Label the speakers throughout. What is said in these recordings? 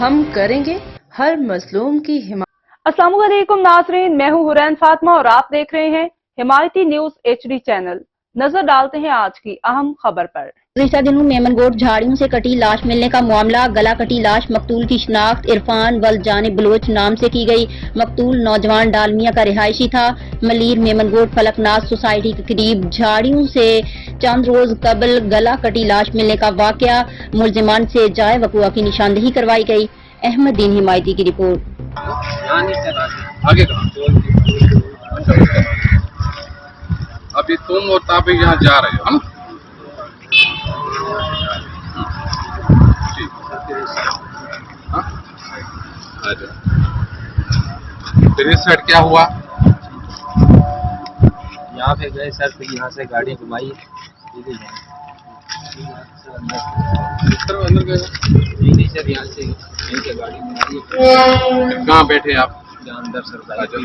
Speaker 1: हम करेंगे हर मजलूम की हिमायत।
Speaker 2: अस्सलाम वालेकुम नाज़रीन, मैं हूं हुरैन फातिमा और आप देख रहे हैं हिमायती न्यूज HD चैनल। नजर डालते हैं आज की अहम खबर पर।
Speaker 3: गुज़िश्ता दिनों मेमनगोट झाड़ियों से कटी लाश मिलने का मामला। गला कटी लाश मकतूल की शिनाख्त इरफान वल जानिब बलोच नाम से की गई। मकतूल नौजवान डालमिया का रिहायशी था। मलीर मेमनगोट फलकनाथ सोसाइटी के करीब झाड़ियों से चंद रोज कबल गला कटी लाश मिलने का वाकया। मुलजिमान से जाए वकुआ की निशानदेही करवाई गई। अहमद दीन हिमायती की रिपोर्ट।
Speaker 4: आगे अभी तुम और ताबे यहाँ जा रहे हो, है ना? हाँ? अच्छा। फिर इस साइड क्या हुआ?
Speaker 5: यहाँ पे गए सर, फिर यहाँ से गाड़ी घुमाई,
Speaker 4: अंदर गए
Speaker 5: नहीं सर, यहाँ से यहीं से गाड़ी घुमाई।
Speaker 4: कहाँ बैठे आप?
Speaker 5: यहाँ अंदर सर
Speaker 4: अच्छा।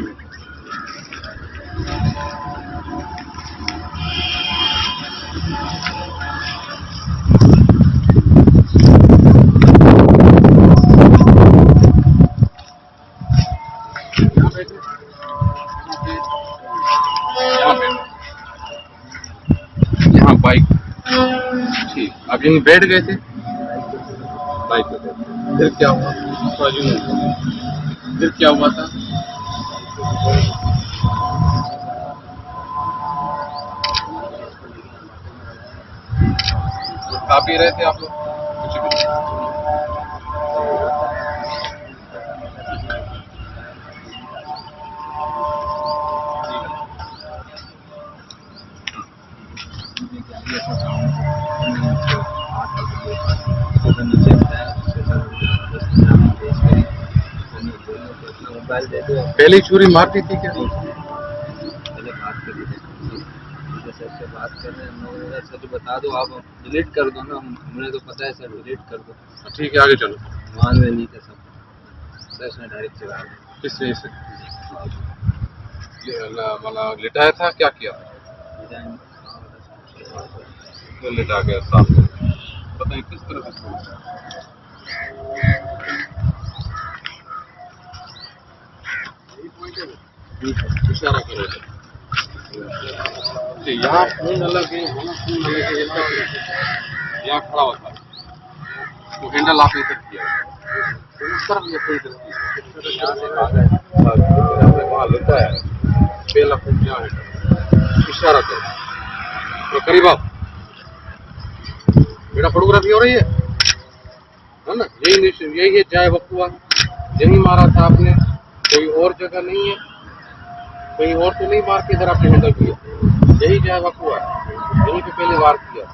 Speaker 4: यहाँ बाइक, ठीक। अब यहीं बैठ गए थे बाइक पे। फिर क्या हुआ? फिर क्या हुआ था? खा पी रहे थे आप लोग? कुछ भी पहले छुरी मारती थी क्या?
Speaker 5: पहले बात करी थी सर से, बात कर रहे हैं। सर बता दो, आप डिलीट कर दो ना, हमने तो पता है सर, डिलीट कर दो।
Speaker 4: ठीक है, आगे चलो।
Speaker 5: मान में नहीं था सब, सर ने डायरेक्ट चला दिया।
Speaker 4: किस वजह से? मतलब लिटाया था, क्या किया? तो लिटा गया साफ। बताइए किस तरह से? इशारा करो। यहाँ फोन अलग है, फोन अलग है, यहाँ खड़ा होता है तो हैंडल आप इधर किया, उस तरफ ये कोई वहाँ लेता है पहला फोन क्या है? इशारा करो तो करीब आप। मेरा फोटोग्राफी हो रही है ना? यही है जाए वकुआ, यही मारा था आपने, कोई और जगह नहीं है, कहीं और तो नहीं मार के इधर आपने हैंडल किया। यही जाए वकुआ, यहीं पे पहले वार किया।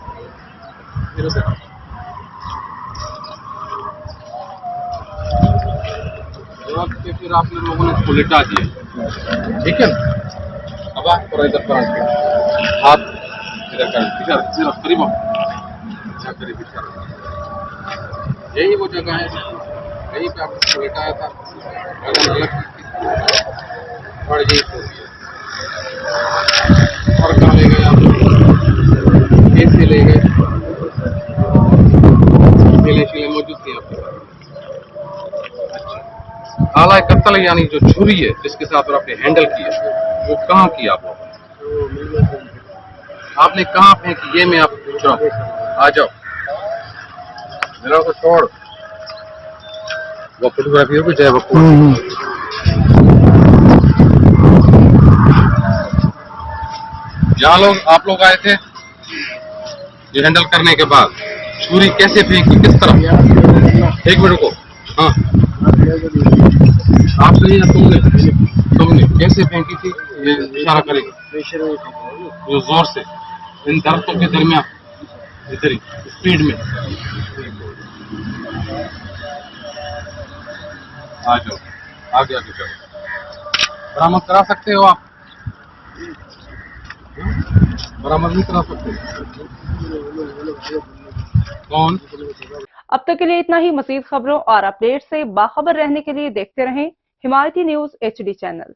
Speaker 4: फिर आपने लोगों ने उसको लिटा दिया, ठीक है? अब आप थोड़ा इधर पर हाथ इधर कर, सिर्फ करीब करीब। यही वो जगह है, यहीं पे आपको लिटाया था। अलग और यही और कहाँ ले गए आप? कैसे ले गए? शिले मौजूद थी आपके पास? अच्छा। आला कत्ल यानी जो छुरी है जिसके साथ आपने हैंडल किया, वो कहाँ किया आप? आपने कहाँ फेंकी? ये मैं आप पूछ रहा हूँ। आ जाओ, मेरा को छोड़। वो फोटोग्राफी हो जाए वक्त जहाँ लोग आप लोग आए थे, ये हैंडल करने के बाद छुरी कैसे फेंकी, किस तरफ? एक मिनट को। हाँ, आपने या तुमने कैसे फेंकी थी? ये इशारा करेगा जो जोर से इन दरख्तों के दरमियान, इधर ही स्पीड में। आ जाओ, आगे आगे चलो। बरामद करा सकते हो आप? बरामद नहीं करा सकते? कौन?
Speaker 2: अब तक के लिए इतना ही। मज़ीद खबरों और अपडेट से बाखबर रहने के लिए देखते रहें हिमायती न्यूज HD चैनल।